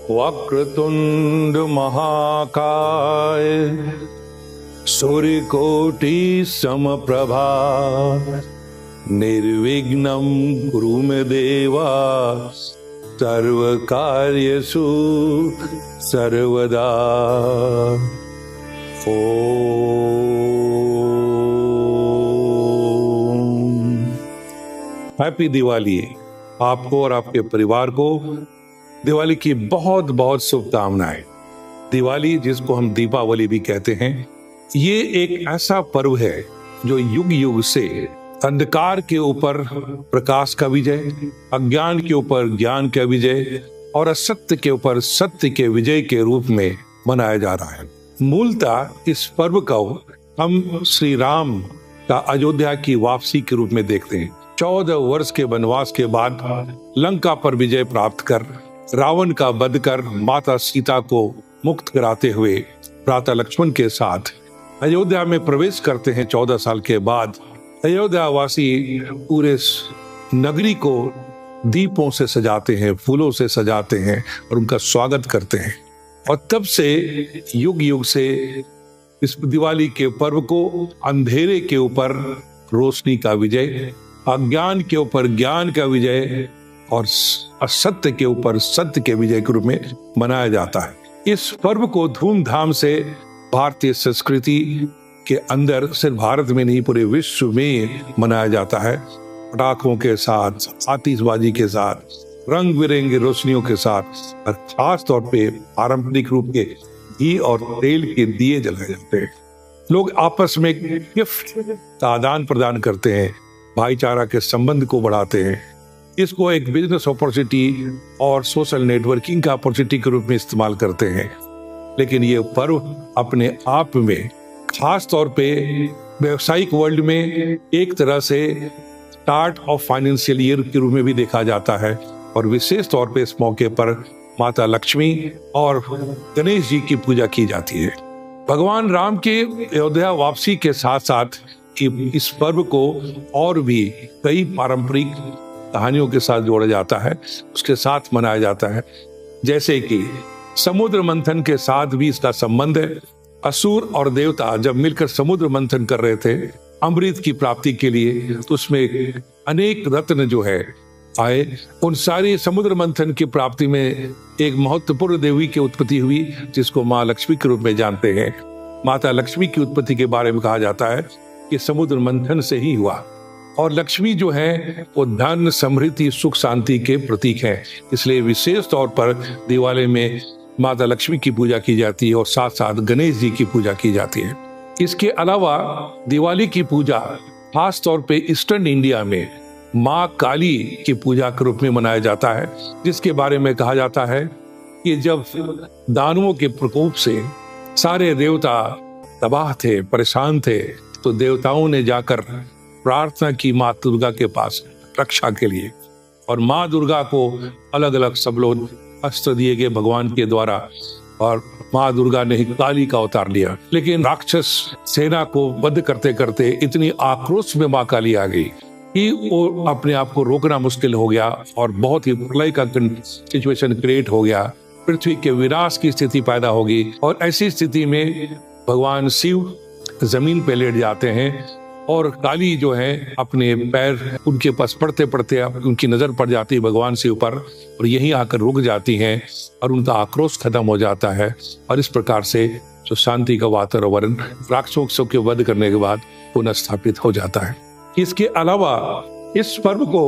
वक्रतुंड महाकाय सूर्यकोटि समप्रभा निर्विघ्नं कुरु मे देवा सर्वकार्येषु सर्वदा। हैप्पी दिवाली। आपको और आपके परिवार को दिवाली की बहुत बहुत शुभकामनाएं। दिवाली, जिसको हम दीपावली भी कहते हैं, ये एक ऐसा पर्व है जो युग युग से अंधकार के ऊपर प्रकाश का विजय, अज्ञान के ऊपर ज्ञान का विजय और असत्य के ऊपर सत्य के विजय के रूप में मनाया जा रहा है। मूलतः इस पर्व को हम श्री राम का अयोध्या की वापसी के रूप में देखते हैं। 14 वर्ष के वनवास के बाद लंका पर विजय प्राप्त कर रावण का वध कर माता सीता को मुक्त कराते हुए भ्राता लक्ष्मण के साथ अयोध्या में प्रवेश करते हैं। 14 साल के बाद अयोध्या वासी पूरे नगरी को दीपों से सजाते हैं, फूलों से सजाते हैं और उनका स्वागत करते हैं। और तब से युग युग से इस दिवाली के पर्व को अंधेरे के ऊपर रोशनी का विजय, अज्ञान के ऊपर ज्ञान का विजय और असत्य के ऊपर सत्य के विजय के रूप में मनाया जाता है। इस पर्व को धूमधाम से भारतीय संस्कृति के अंदर सिर्फ भारत में नहीं, पूरे विश्व में मनाया जाता है। पटाखों के साथ, आतिशबाजी के साथ, रंग बिरंगी रोशनियों के साथ और खास तौर पे पारंपरिक रूप के घी और तेल के दिए जलाए जाते हैं। लोग आपस में गिफ्ट का आदान प्रदान करते हैं, भाईचारा के संबंध को बढ़ाते हैं। इसको एक बिजनेस अपॉर्चुनिटी और सोशल नेटवर्किंग का अपॉर्चुनिटी के रूप में इस्तेमाल करते हैं। लेकिन ये पर्व अपने आप में खास तौर पे व्यावसायिक वर्ल्ड में एक तरह से स्टार्ट ऑफ फाइनेंशियल ईयर के रूप में भी देखा जाता है। और विशेष तौर पे इस मौके पर माता लक्ष्मी और गणेश जी की पूजा की जाती है। भगवान राम के अयोध्या वापसी के साथ साथ इस पर्व को और भी कई पारंपरिक कहानियों के साथ जोड़ा जाता है, उसके साथ मनाया जाता है। जैसे कि समुद्र मंथन के साथ भी इसका संबंध है। असुर और देवता जब मिलकर समुद्र मंथन कर रहे थे अमृत की प्राप्ति के लिए, तो उसमें अनेक रत्न जो है आए। उन सारी समुद्र मंथन की प्राप्ति में एक महत्वपूर्ण देवी की उत्पत्ति हुई, जिसको माँ लक्ष्मी के रूप में जानते हैं। माता लक्ष्मी की उत्पत्ति के बारे में कहा जाता है कि समुद्र मंथन से ही हुआ। और लक्ष्मी जो है वो धन, समृद्धि, सुख, शांति के प्रतीक है। इसलिए विशेष तौर पर दिवाली में माता लक्ष्मी की पूजा की जाती है और साथ साथ गणेश जी की पूजा की जाती है। इसके अलावा दिवाली की पूजा खास तौर पे ईस्टर्न इंडिया में माँ काली की पूजा के रूप में मनाया जाता है, जिसके बारे में कहा जाता है कि जब दानवों के प्रकोप से सारे देवता तबाह थे, परेशान थे, तो देवताओं ने जाकर प्रार्थना की माँ दुर्गा के पास रक्षा के लिए। और माँ दुर्गा को अलग अलग सब लोग अस्त्र दिए गए भगवान के द्वारा और माँ दुर्गा ने काली का अवतार लिया। लेकिन राक्षस सेना को वध करते करते इतनी आक्रोश में माँ काली आ गई कि वो अपने आप को रोकना मुश्किल हो गया और बहुत ही प्रलय का सिचुएशन क्रिएट हो गया। पृथ्वी के विनाश की स्थिति पैदा होगी और ऐसी स्थिति में भगवान शिव जमीन पे लेट जाते हैं और काली जो है अपने पैर उनके पास पड़ते पड़ते उनकी नजर पड़ जाती है भगवान शिव पर और यहीं आकर रुक जाती हैं और उनका आक्रोश खत्म हो जाता है। और इस प्रकार से जो शांति का वातावरण राक्षसों के वध करने के बाद पुनः स्थापित हो जाता है। इसके अलावा इस पर्व को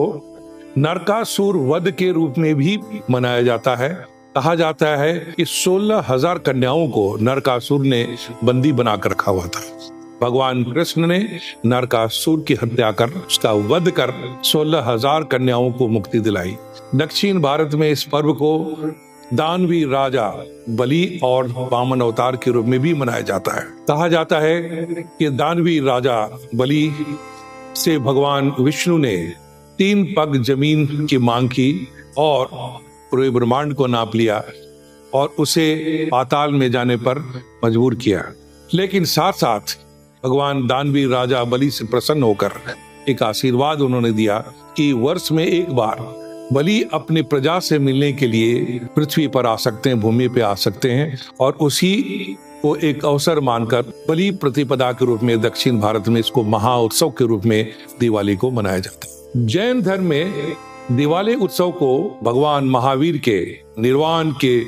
नरकासुर वध के रूप में भी मनाया जाता है। कहा जाता है कि 16,000 कन्याओं को नरकासुर ने बंदी बनाकर रखा हुआ था। भगवान कृष्ण ने नरकासुर की हत्या कर, उसका वध कर 16,000 कन्याओं को मुक्ति दिलाई। दक्षिण भारत में इस पर्व को दानवी राजा बलि और वामन अवतार के रूप में भी मनाया जाता है। कहा जाता है कि दानवी राजा बलि से भगवान विष्णु ने 3 पग जमीन की मांग की और पूरे ब्रह्मांड को नाप लिया और उसे पाताल में जाने पर मजबूर किया। लेकिन साथ साथ भगवान दानवी राजा बलि से प्रसन्न होकर एक आशीर्वाद उन्होंने दिया कि वर्ष में एक बार बलि अपनी प्रजा से मिलने के लिए पृथ्वी पर आ सकते हैं, भूमि पे आ सकते हैं, और उसी को एक अवसर मानकर बलि प्रतिपदा के रूप में दक्षिण भारत में इसको महाउत्सव के रूप में दिवाली को मनाया जाता है। जैन धर्म में दिवाली उत्सव को भगवान महावीर के निर्वाण के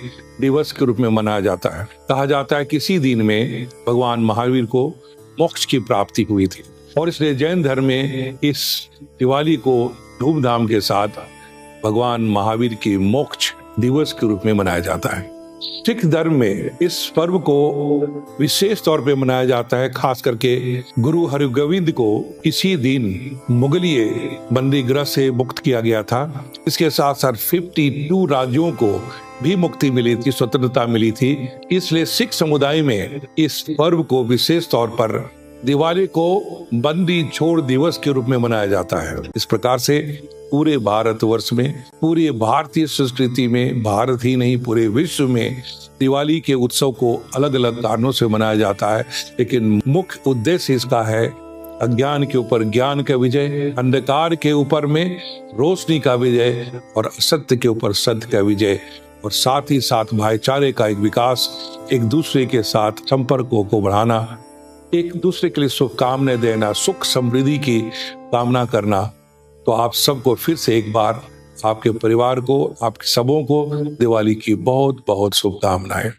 दिवस के रूप में मनाया जाता है। कहा जाता है कि इसी दिन में भगवान महावीर को मोक्ष की प्राप्ति हुई थी, और इसलिए जैन धर्म में इस दिवाली को धूमधाम के साथ भगवान महावीर के मोक्ष दिवस के रूप में मनाया जाता है। सिख धर्म में इस पर्व को विशेष तौर पे मनाया जाता है, खास करके गुरु हरगोविंद को इसी दिन मुगलिये बंदी गृह से मुक्त किया गया था। इसके साथ साथ 52 राज्यों को भी मुक्ति मिली थी, स्वतंत्रता मिली थी। इसलिए सिख समुदाय में इस पर्व को विशेष तौर पर दिवाली को बंदी छोड़ दिवस के रूप में मनाया जाता है। इस प्रकार से पूरे भारतवर्ष में, पूरी भारतीय संस्कृति में, भारत ही नहीं पूरे विश्व में दिवाली के उत्सव को अलग अलग कारणों से मनाया जाता है, लेकिन मुख्य उद्देश्य इसका है अज्ञान के ऊपर ज्ञान का विजय, अंधकार के ऊपर में रोशनी का विजय, और असत्य के ऊपर सत्य का विजय, और साथ ही साथ भाईचारे का एक विकास, एक दूसरे के साथ संपर्कों को बढ़ाना, एक दूसरे के लिए शुभकामनाएं देना, सुख समृद्धि की कामना करना। तो आप सबको फिर से एक बार, आपके परिवार को, आपके सबों को दिवाली की बहुत बहुत शुभकामनाएं।